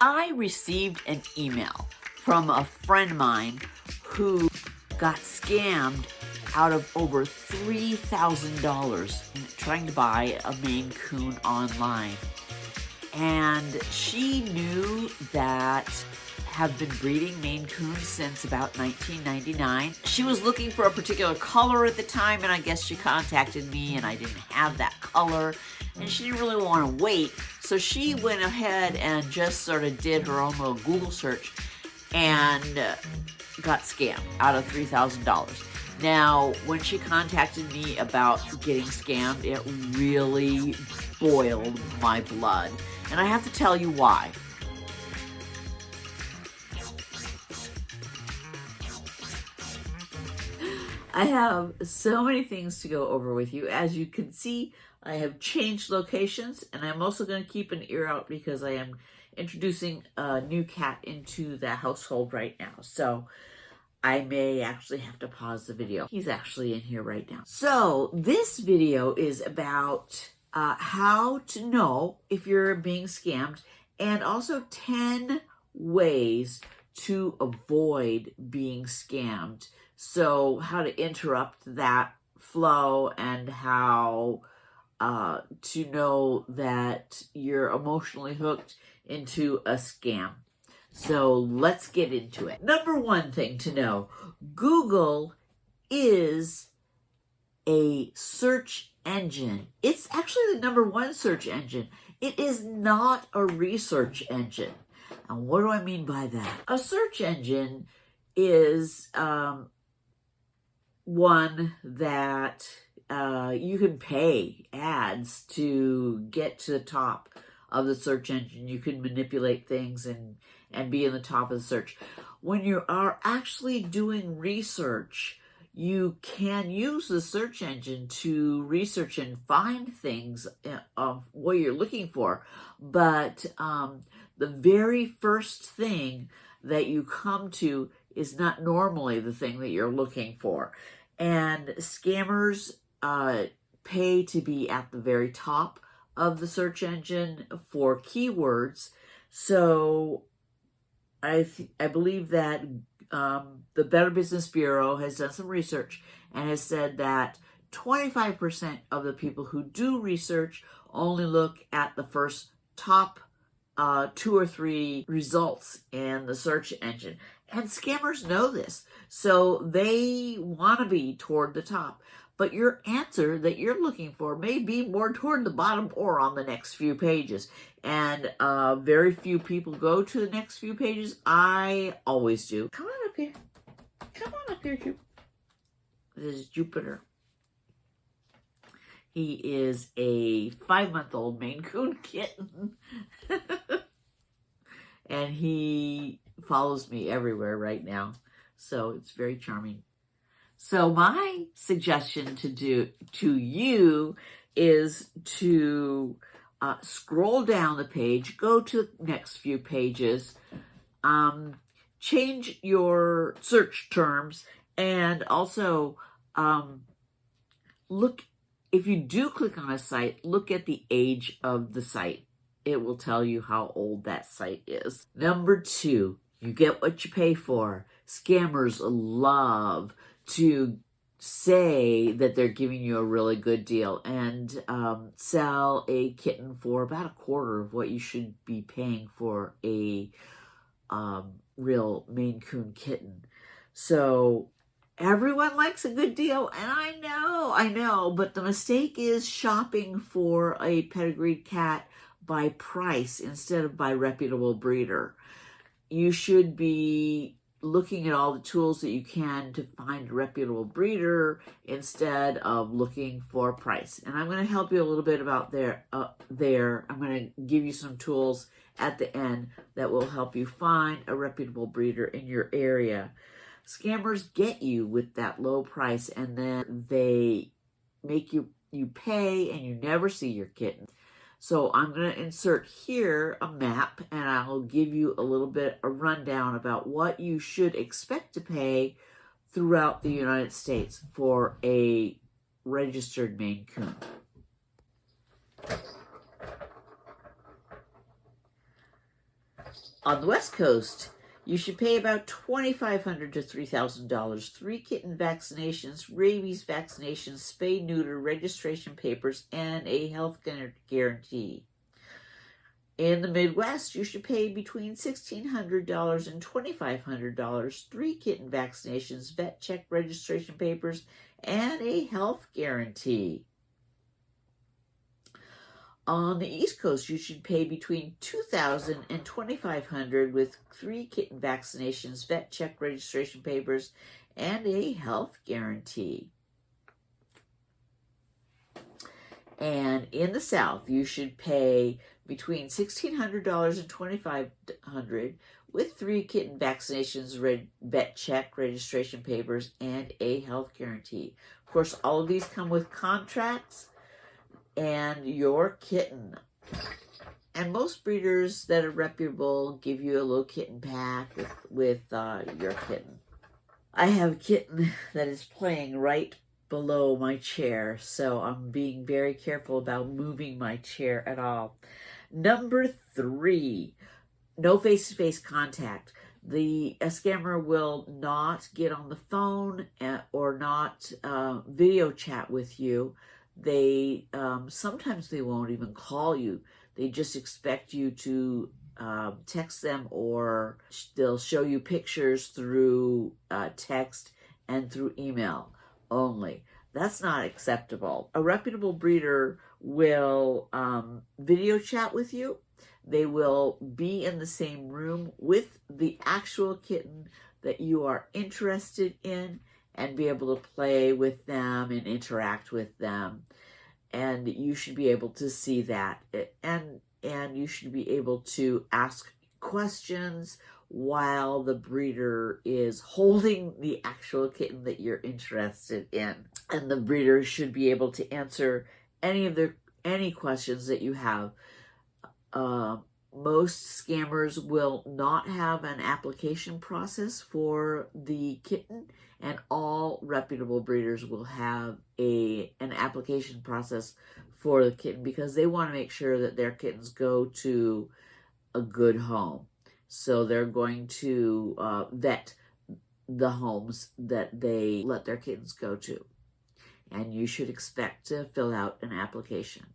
I received an email from a friend of mine who got scammed out of over $3,000 trying to buy a Maine Coon online. And she knew that have been breeding Maine Coons since about 1999. She was looking for a particular color at the time, and I guess she contacted me and I didn't have that color, and she didn't really want to wait. So she went ahead and just sort of did her own little Google search and got scammed out of $3,000. Now, when she contacted me about getting scammed, it really boiled my blood. And I have to tell you why. I have so many things to go over with you. As you can see, I have changed locations, and I'm also going to keep an ear out because I am introducing a new cat into the household right now. So I may actually have to pause the video. He's actually in here right now. So this video is about how to know if you're being scammed, and also 10 ways to avoid being scammed. So how to interrupt that flow and how to know that you're emotionally hooked into a scam. So let's get into it. Number one thing to know, Google is a search engine. It's actually the number one search engine. It is not a research engine. And what do I mean by that? A search engine is one that you can pay ads to get to the top of the search engine. You can manipulate things and be in the top of the search. When you are actually doing research, you can use the search engine to research and find things of what you're looking for. But the very first thing that you come to is not normally the thing that you're looking for. And scammers pay to be at the very top of the search engine for keywords. So I believe that the Better Business Bureau has done some research and has said that 25% of the people who do research only look at the first top 2 or 3 results in the search engine. And scammers know this, so they want to be toward the top. But your answer that you're looking for may be more toward the bottom or on the next few pages. And very few people go to the next few pages. I always do. Come on up here. Come on up here, Jupiter. This is Jupiter. He is a 5-month-old Maine Coon Kitten. And he follows me everywhere right now. So it's very charming. So my suggestion to you is to scroll down the page, go to the next few pages, change your search terms, and also look, if you do click on a site, look at the age of the site. It will tell you how old that site is. Number 2, you get what you pay for. Scammers love to say that they're giving you a really good deal and sell a kitten for about a quarter of what you should be paying for a real Maine Coon kitten. So everyone likes a good deal, and I know, but the mistake is shopping for a pedigreed cat by price instead of by reputable breeder. You should be looking at all the tools that you can to find a reputable breeder instead of looking for price. And I'm going to help you a little bit about there. I'm going to give you some tools at the end that will help you find a reputable breeder in your area. Scammers get you with that low price, and then they make you pay, and you never see your kitten. So I'm going to insert here a map, and I'll give you a little bit a rundown about what you should expect to pay throughout the United States for a registered Maine Coon. On the West Coast, you should pay about $2,500 to $3,000. 3 kitten vaccinations, rabies vaccinations, spay neuter, registration papers, and a health guarantee. In the Midwest, you should pay between $1,600 and $2,500. 3 kitten vaccinations, vet check, registration papers, and a health guarantee. On the East Coast, you should pay between $2,000 and $2,500 with 3 kitten vaccinations, vet check, registration papers, and a health guarantee. And in the South, you should pay between $1,600 and $2,500 with 3 kitten vaccinations, vet check, registration papers, and a health guarantee. Of course, all of these come with contracts and your kitten. And most breeders that are reputable give you a little kitten pack with your kitten. I have a kitten that is playing right below my chair, so I'm being very careful about moving my chair at all. Number 3, no face-to-face contact. The scammer will not get on the phone or not video chat with you. They sometimes they won't even call you. They just expect you to text them, or they'll show you pictures through text and through email only. That's not acceptable. A reputable breeder will video chat with you. They will be in the same room with the actual kitten that you are interested in and be able to play with them and interact with them. And you should be able to see that. And you should be able to ask questions while the breeder is holding the actual kitten that you're interested in. And the breeder should be able to answer any questions that you have. Most scammers will not have an application process for the kitten, and all reputable breeders will have an application process for the kitten because they want to make sure that their kittens go to a good home. So they're going to vet the homes that they let their kittens go to. And you should expect to fill out an application.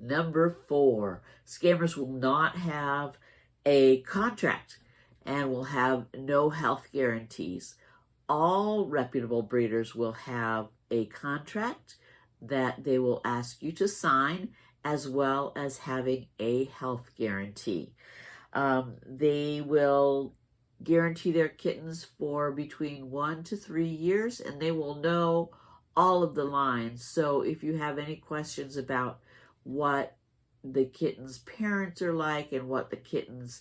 Number 4, scammers will not have a contract and will have no health guarantees. All reputable breeders will have a contract that they will ask you to sign, as well as having a health guarantee. They will guarantee their kittens for between 1 to 3 years, and they will know all of the lines. So if you have any questions about what the kitten's parents are like and what the kitten's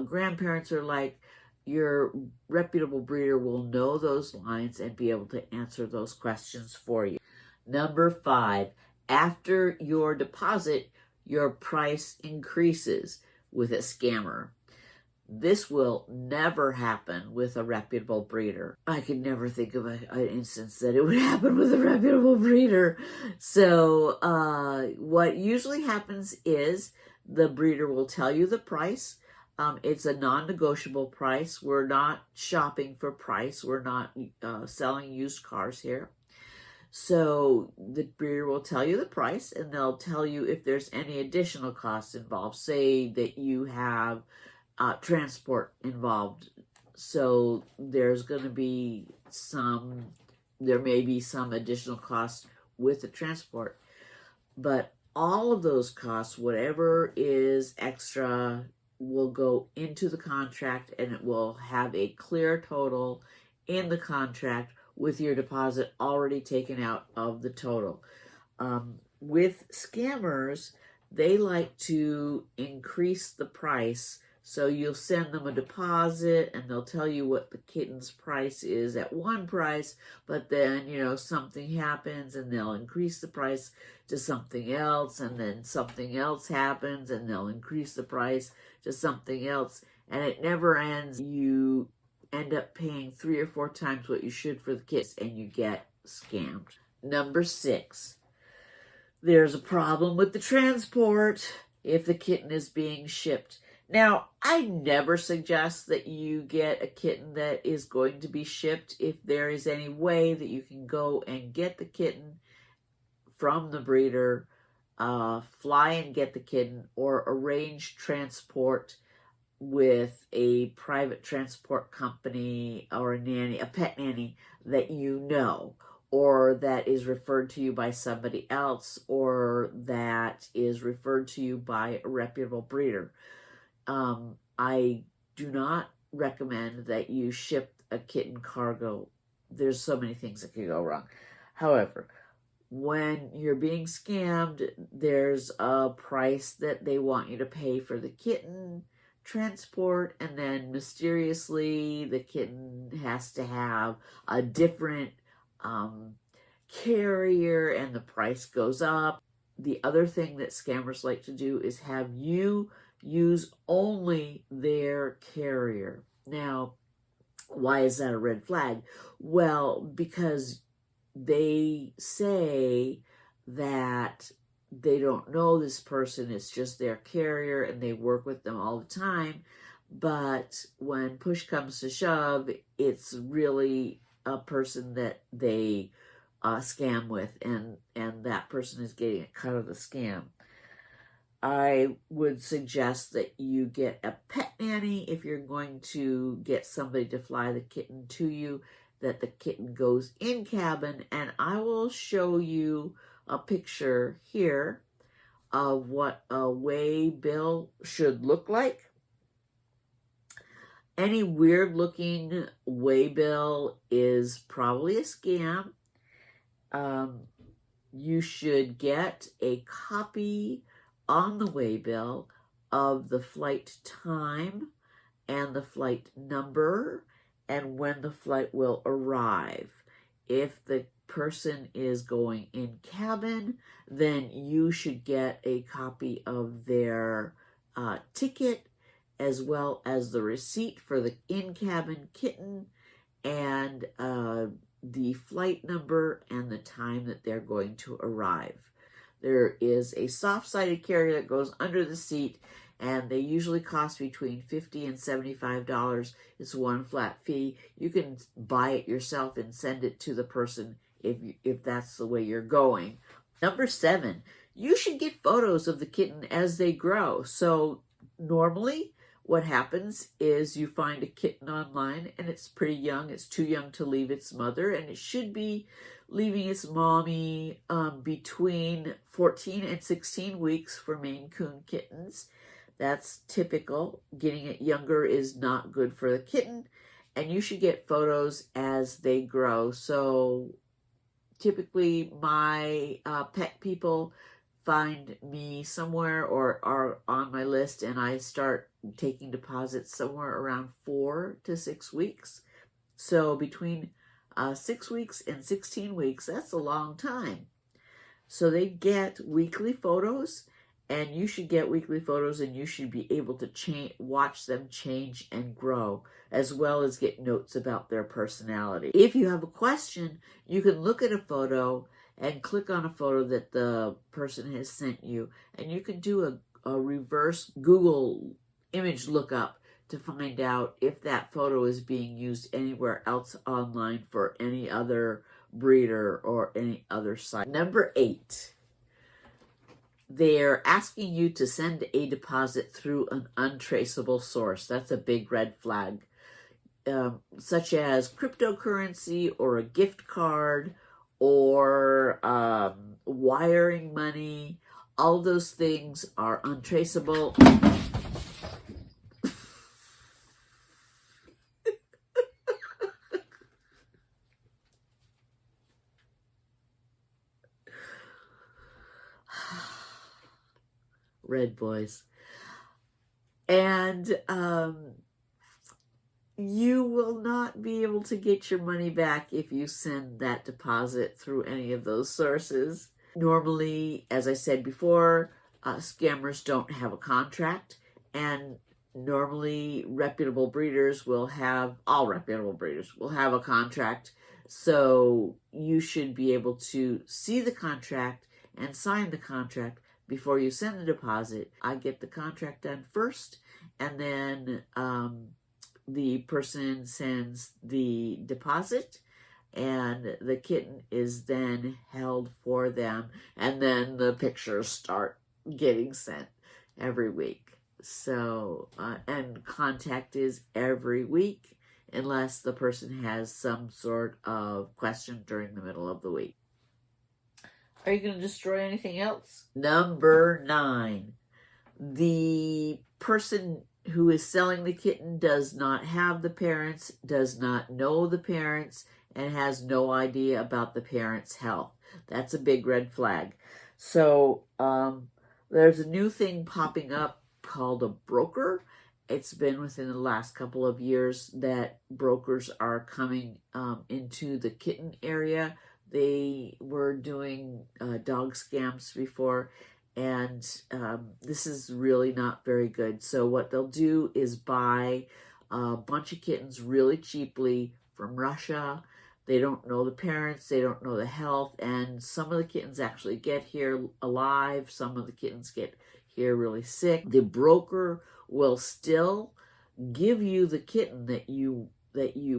grandparents are like, your reputable breeder will know those lines and be able to answer those questions for you. Number 5, after your deposit, your price increases with a scammer. This will never happen with a reputable breeder. I could never think of an instance that it would happen with a reputable breeder. So what usually happens is the breeder will tell you the price. It's a non-negotiable price. We're not shopping for price. We're not selling used cars here. So the breeder will tell you the price, and they'll tell you if there's any additional costs involved. Say that you have transport involved. So there's going to be there may be some additional costs with the transport. But all of those costs, whatever is extra, will go into the contract, and it will have a clear total in the contract with your deposit already taken out of the total. With scammers, they like to increase the price. So you'll send them a deposit and they'll tell you what the kitten's price is at one price, but then, something happens and they'll increase the price to something else, and then something else happens and they'll increase the price to something else, and it never ends. You end up paying 3 or 4 times what you should for the kits, and you get scammed. Number 6, there's a problem with the transport if the kitten is being shipped. Now, I never suggest that you get a kitten that is going to be shipped. If there is any way that you can go and get the kitten from the breeder, fly and get the kitten, or arrange transport with a private transport company or a nanny, a pet nanny that you know, or that is referred to you by somebody else, or that is referred to you by a reputable breeder. I do not recommend that you ship a kitten cargo. There's so many things that could go wrong. However, when you're being scammed, there's a price that they want you to pay for the kitten transport, and then mysteriously the kitten has to have a different carrier, and the price goes up. The other thing that scammers like to do is have you use only their carrier. Now, why is that a red flag? Well, because they say that they don't know this person, it's just their carrier, and they work with them all the time. But when push comes to shove, it's really a person that they scam with, and that person is getting a cut of the scam. I would suggest that you get a pet nanny if you're going to get somebody to fly the kitten to you, that the kitten goes in cabin, and I will show you a picture here of what a waybill should look like. Any weird looking waybill is probably a scam. You should get a copy on the waybill of the flight time and the flight number and when the flight will arrive. If the person is going in cabin, then you should get a copy of their ticket, as well as the receipt for the in-cabin kitten, and the flight number and the time that they're going to arrive. There is a soft-sided carrier that goes under the seat, and they usually cost between $50 and $75. It's one flat fee. You can buy it yourself and send it to the person if that's the way you're going. Number 7, you should get photos of the kitten as they grow. So normally what happens is you find a kitten online and it's pretty young. It's too young to leave its mother, and it should be leaving its mommy between 14 and 16 weeks for Maine Coon kittens. That's typical. Getting it younger is not good for the kitten, and you should get photos as they grow. So typically my pet people find me somewhere or are on my list, and I start taking deposits somewhere around 4 to 6 weeks. So between 6 weeks and 16 weeks, that's a long time. So they get weekly photos, and you should get weekly photos, and you should be able to watch them change and grow, as well as get notes about their personality. If you have a question, you can look at a photo and click on a photo that the person has sent you, and you can do a reverse Google image lookup to find out if that photo is being used anywhere else online for any other breeder or any other site. Number 8, they're asking you to send a deposit through an untraceable source. That's a big red flag, such as cryptocurrency or a gift card or wiring money. All those things are untraceable. Red boys. And you will not be able to get your money back if you send that deposit through any of those sources. Normally, as I said before, scammers don't have a contract, and normally reputable breeders will have, all reputable breeders will have a contract. So you should be able to see the contract and sign the contract before you send the deposit, I get the contract done first, and then the person sends the deposit, and the kitten is then held for them, and then the pictures start getting sent every week. So, and contact is every week, unless the person has some sort of question during the middle of the week. Are you going to destroy anything else? Number 9. The person who is selling the kitten does not have the parents, does not know the parents, and has no idea about the parents' health. That's a big red flag. So there's a new thing popping up called a broker. It's been within the last couple of years that brokers are coming into the kitten area. They were doing dog scams before, and this is really not very good. So what they'll do is buy a bunch of kittens really cheaply from Russia. They don't know the parents, they don't know the health, and some of the kittens actually get here alive, some of the kittens get here really sick. The broker will still give you the kitten that you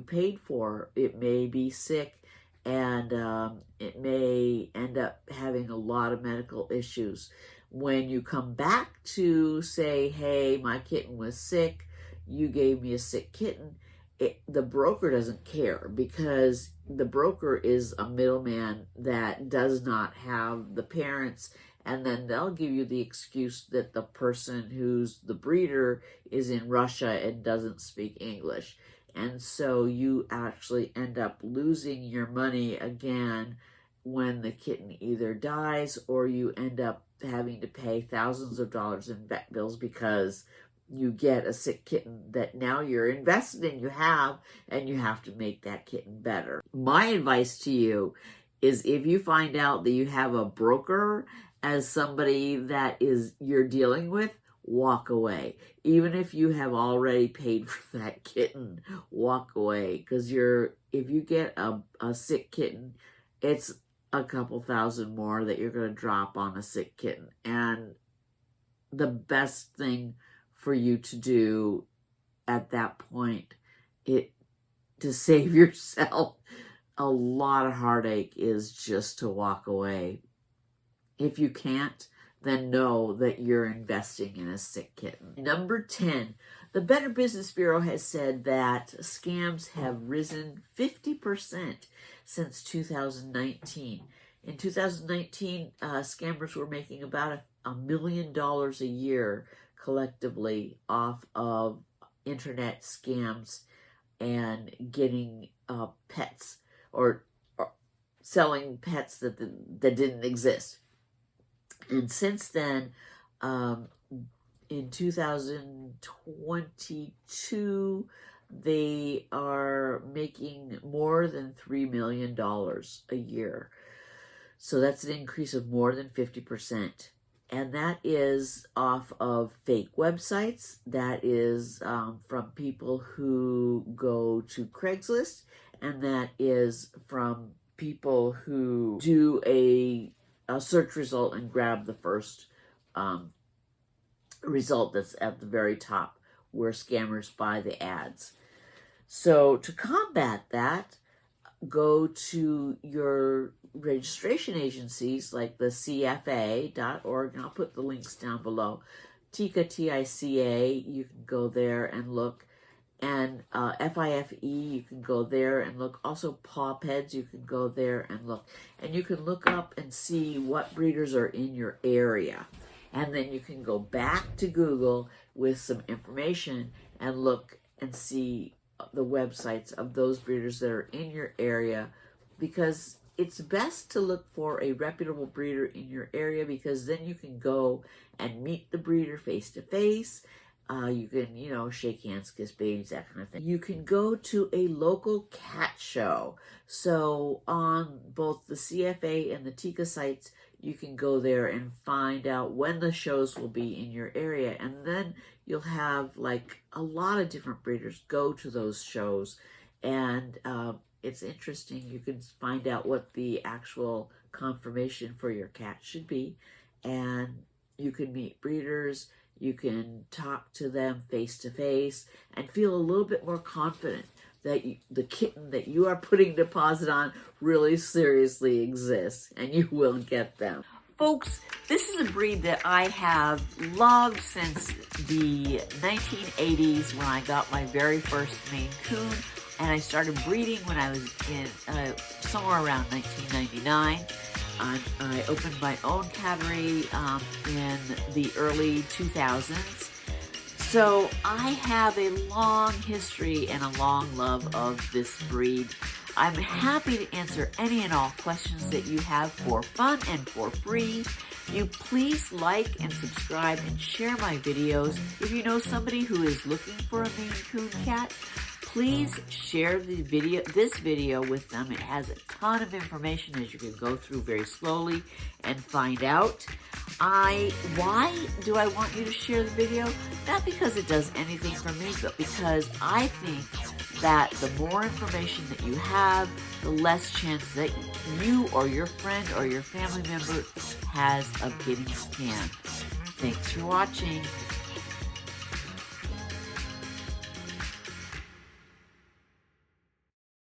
paid for. It may be sick, and it may end up having a lot of medical issues. When you come back to say, hey, my kitten was sick, you gave me a sick kitten, the broker doesn't care, because the broker is a middleman that does not have the parents, and then they'll give you the excuse that the person who's the breeder is in Russia and doesn't speak English. And so you actually end up losing your money again when the kitten either dies, or you end up having to pay thousands of dollars in vet bills because you get a sick kitten that now you're invested in, and you have to make that kitten better. My advice to you is, if you find out that you have a broker as somebody that you're dealing with, walk away. Even if you have already paid for that kitten, walk away. Because if you get a sick kitten, it's a couple thousand more that you're going to drop on a sick kitten. And the best thing for you to do at that point, to save yourself a lot of heartache, is just to walk away. If you can't, then know that you're investing in a sick kitten. Number 10, the Better Business Bureau has said that scams have risen 50% since 2019. In 2019, scammers were making about $1 million a year collectively off of internet scams and getting pets, or selling pets that didn't exist. And since then, in 2022, they are making more than $3 million a year. So that's an increase of more than 50%. And that is off of fake websites. That is from people who go to Craigslist. And that is from people who do a search result and grab the first result that's at the very top, where scammers buy the ads. So to combat that, go to your registration agencies like the CFA.org, and I'll put the links down below. TICA, T-I-C-A, you can go there and look. And FIFE, you can go there and look. Also, PawPeds, you can go there and look. And you can look up and see what breeders are in your area. And then you can go back to Google with some information and look and see the websites of those breeders that are in your area, because it's best to look for a reputable breeder in your area, because then you can go and meet the breeder face to face. You can, shake hands, kiss babies, that kind of thing. You can go to a local cat show. So on both the CFA and the TICA sites, you can go there and find out when the shows will be in your area. And then you'll have like a lot of different breeders go to those shows. And it's interesting. You can find out what the actual confirmation for your cat should be. And You can meet breeders, you can talk to them face to face, and feel a little bit more confident that the kitten that you are putting deposit on really seriously exists, and you will get them. Folks, this is a breed that I have loved since the 1980s when I got my very first Maine Coon, and I started breeding when I was in somewhere around 1999. I opened my own cattery in the early 2000s. So I have a long history and a long love of this breed. I'm happy to answer any and all questions that you have for fun and for free. You please like and subscribe and share my videos. If you know somebody who is looking for a Maine Coon Cat, please share this video with them. It has a ton of information as you can go through very slowly and find out. Why do I want you to share the video? Not because it does anything for me, but because I think that the more information that you have, the less chance that you or your friend or your family member has of getting scammed. Thanks for watching.